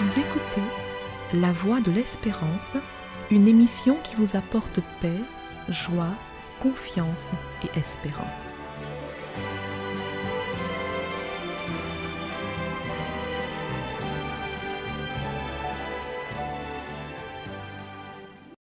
Vous écoutez La Voix de l'Espérance, une émission qui vous apporte paix, joie, confiance et espérance.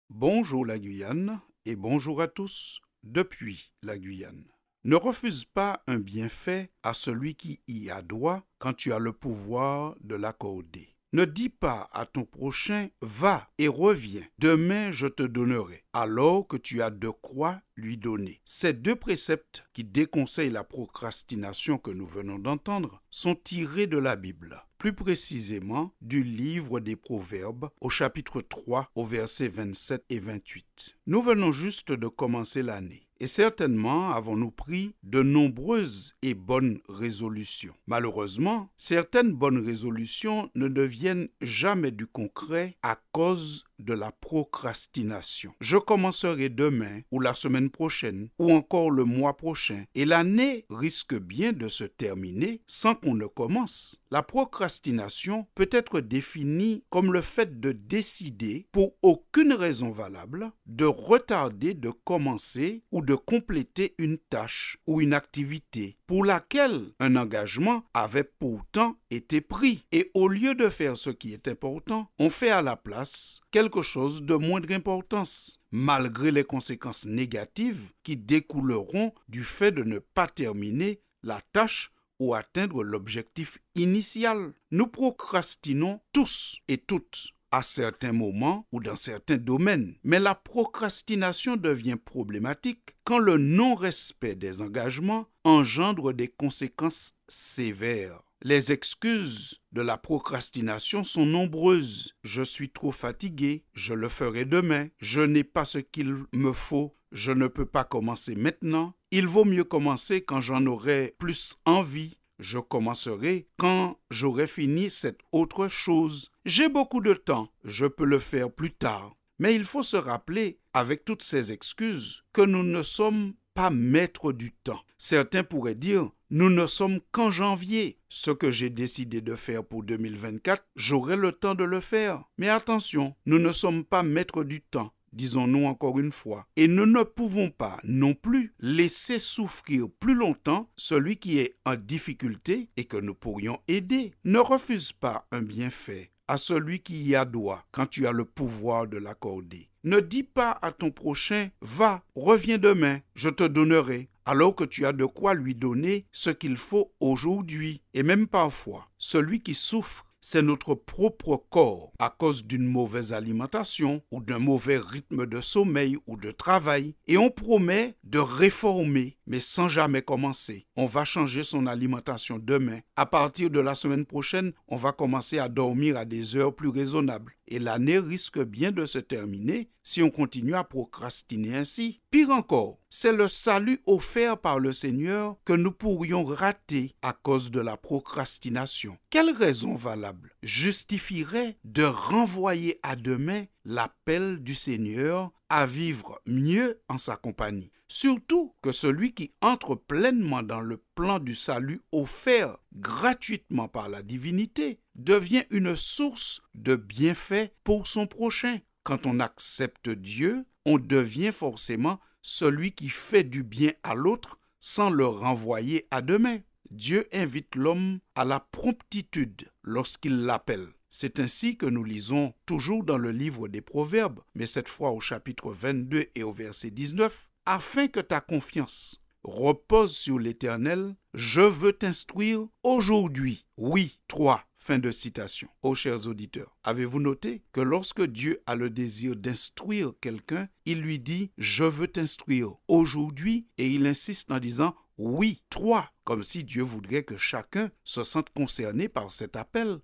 Bonjour la Guyane et bonjour à tous depuis la Guyane. Ne refuse pas un bienfait à celui qui y a droit quand tu as le pouvoir de l'accorder. Ne dis pas à ton prochain « va et reviens, demain je te donnerai », alors que tu as de quoi lui donner. Ces deux préceptes qui déconseillent la procrastination que nous venons d'entendre sont tirés de la Bible. Plus précisément du livre des Proverbes au chapitre 3 au verset 27 et 28. Nous venons juste de commencer l'année et certainement avons-nous pris de nombreuses et bonnes résolutions. Malheureusement, certaines bonnes résolutions ne deviennent jamais du concret à cause de la procrastination. Je commencerai demain ou la semaine prochaine ou encore le mois prochain et l'année risque bien de se terminer sans qu'on ne commence. La procrastination peut être définie comme le fait de décider, pour aucune raison valable, de retarder de commencer ou de compléter une tâche ou une activité pour laquelle un engagement avait pourtant été pris. Et au lieu de faire ce qui est important, on fait à la place quelque chose de moindre importance, malgré les conséquences négatives qui découleront du fait de ne pas terminer la tâche ou atteindre l'objectif initial. Nous procrastinons tous et toutes à certains moments ou dans certains domaines. Mais la procrastination devient problématique quand le non-respect des engagements engendre des conséquences sévères. Les excuses de la procrastination sont nombreuses. Je suis trop fatigué, je le ferai demain, je n'ai pas ce qu'il me faut, je ne peux pas commencer maintenant. Il vaut mieux commencer quand j'en aurai plus envie. Je commencerai quand j'aurai fini cette autre chose. J'ai beaucoup de temps, je peux le faire plus tard. Mais il faut se rappeler, avec toutes ces excuses, que nous ne sommes pas maîtres du temps. Certains pourraient dire, nous ne sommes qu'en janvier. Ce que j'ai décidé de faire pour 2024, j'aurai le temps de le faire. Mais attention, nous ne sommes pas maîtres du temps. Disons-nous encore une fois, et nous ne pouvons pas non plus laisser souffrir plus longtemps celui qui est en difficulté et que nous pourrions aider. Ne refuse pas un bienfait à celui qui y a droit quand tu as le pouvoir de l'accorder. Ne dis pas à ton prochain « va, reviens demain, je te donnerai », alors que tu as de quoi lui donner ce qu'il faut aujourd'hui. Et même parfois, celui qui souffre, c'est notre propre corps à cause d'une mauvaise alimentation ou d'un mauvais rythme de sommeil ou de travail. Et on promet de réformer, mais sans jamais commencer. On va changer son alimentation demain. À partir de la semaine prochaine, on va commencer à dormir à des heures plus raisonnables. Et l'année risque bien de se terminer si on continue à procrastiner ainsi. Pire encore, c'est le salut offert par le Seigneur que nous pourrions rater à cause de la procrastination. Quelle raison valable justifierait de renvoyer à demain l'appel du Seigneur à vivre mieux en sa compagnie? Surtout que celui qui entre pleinement dans le plan du salut offert gratuitement par la divinité devient une source de bienfaits pour son prochain. Quand on accepte Dieu, on devient forcément celui qui fait du bien à l'autre sans le renvoyer à demain. Dieu invite l'homme à la promptitude lorsqu'il l'appelle. C'est ainsi que nous lisons toujours dans le livre des Proverbes, mais cette fois au chapitre 22 et au verset 19, « Afin que ta confiance repose sur l'Éternel, je veux t'instruire aujourd'hui. » Oui, 3. Fin de citation. Oh, chers auditeurs, avez-vous noté que lorsque Dieu a le désir d'instruire quelqu'un, il lui dit « Je veux t'instruire aujourd'hui » et il insiste en disant « Oui, 3 », comme si Dieu voudrait que chacun se sente concerné par cet appel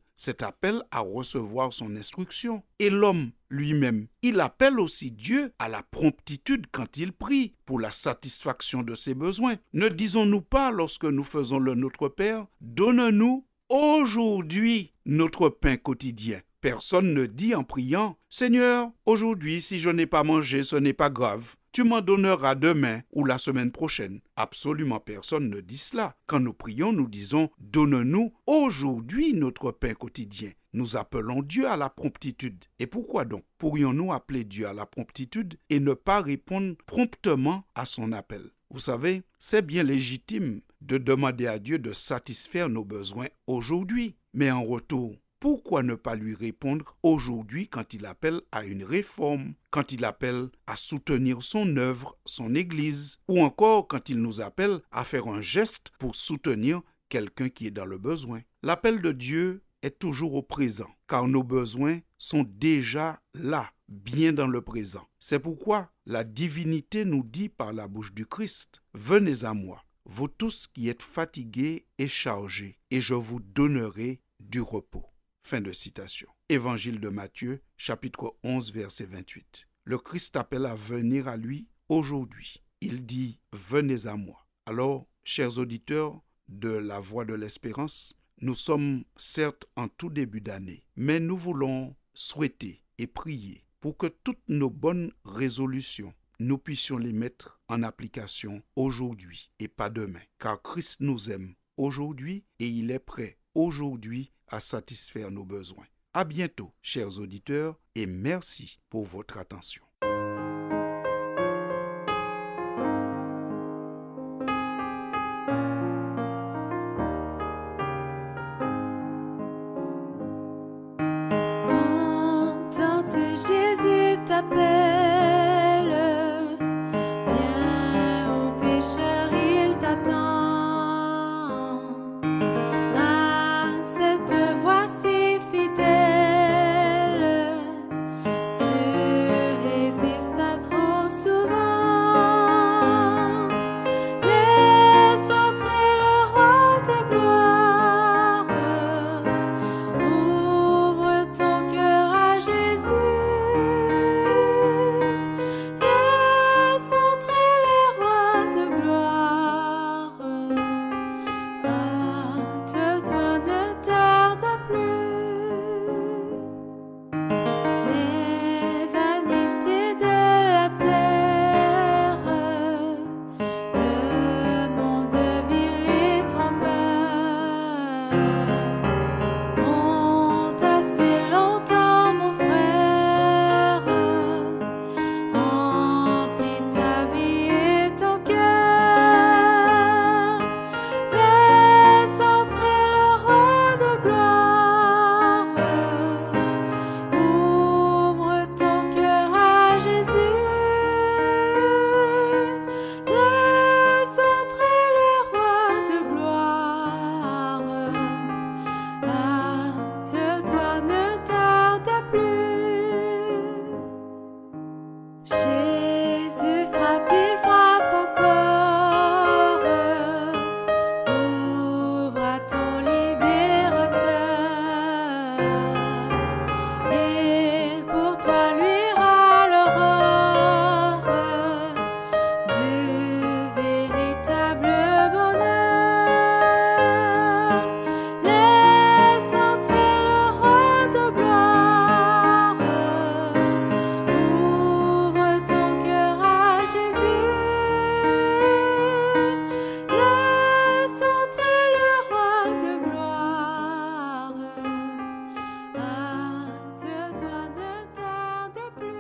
à recevoir son instruction. Et l'homme lui-même, il appelle aussi Dieu à la promptitude quand il prie pour la satisfaction de ses besoins. Ne disons-nous pas lorsque nous faisons le Notre Père, « Donne-nous aujourd'hui notre pain quotidien ». Personne ne dit en priant « Seigneur, aujourd'hui, si je n'ai pas mangé, ce n'est pas grave. Tu m'en donneras demain ou la semaine prochaine. » Absolument personne ne dit cela. Quand nous prions, nous disons « Donne-nous aujourd'hui notre pain quotidien ». nous appelons Dieu à la promptitude. Et pourquoi donc pourrions-nous appeler Dieu à la promptitude et ne pas répondre promptement à son appel? Vous savez, c'est bien légitime de demander à Dieu de satisfaire nos besoins aujourd'hui. Mais en retour, pourquoi ne pas lui répondre aujourd'hui quand il appelle à une réforme, quand il appelle à soutenir son œuvre, son Église, ou encore quand il nous appelle à faire un geste pour soutenir quelqu'un qui est dans le besoin? L'appel de Dieu est toujours au présent, car nos besoins sont déjà là, bien dans le présent. C'est pourquoi la divinité nous dit par la bouche du Christ: « Venez à moi, vous tous qui êtes fatigués et chargés, et je vous donnerai du repos. » Fin de citation. Évangile de Matthieu, chapitre 11, verset 28. Le Christ appelle à venir à lui aujourd'hui. Il dit « Venez à moi ». Alors, chers auditeurs de la Voix de l'Espérance, nous sommes certes en tout début d'année, mais nous voulons souhaiter et prier pour que toutes nos bonnes résolutions, nous puissions les mettre en application aujourd'hui et pas demain, car Christ nous aime aujourd'hui et il est prêt aujourd'hui à satisfaire nos besoins. À bientôt, chers auditeurs, et merci pour votre attention. Jésus t'appelle, viens au pécheur, il t'attend. À cette voix si fidèle, tu résistes à trop souvent. Laisse entrer le roi de gloire, ouvre ton cœur à Jésus. Jésus frappe, il frappe encore. Ouvre à ton libérateur. Et pour toi luira l'aurore du véritable bonheur. Laisse entrer le roi de gloire. Ouvre ton cœur à Jésus. Laisse entrer le roi de gloire. Hâte-toi, ne tarde plus.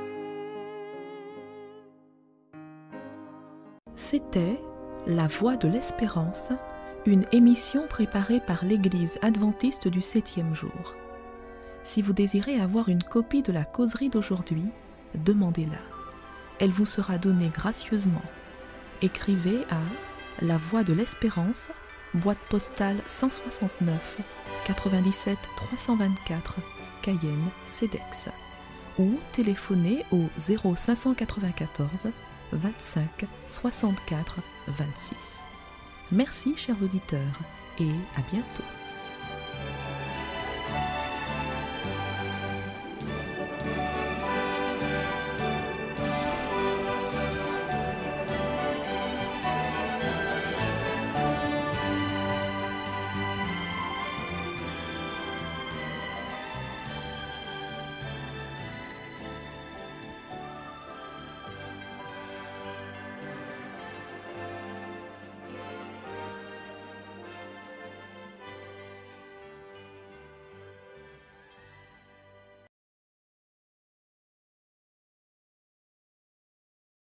C'était La Voix de l'Espérance, une émission préparée par l'Église adventiste du 7e jour. Si vous désirez avoir une copie de la causerie d'aujourd'hui, demandez-la. Elle vous sera donnée gracieusement. Écrivez à La Voix de l'Espérance, boîte postale 169 97 324, Cayenne, CEDEX, ou téléphonez au 0594 25 64 26. Merci chers auditeurs et à bientôt.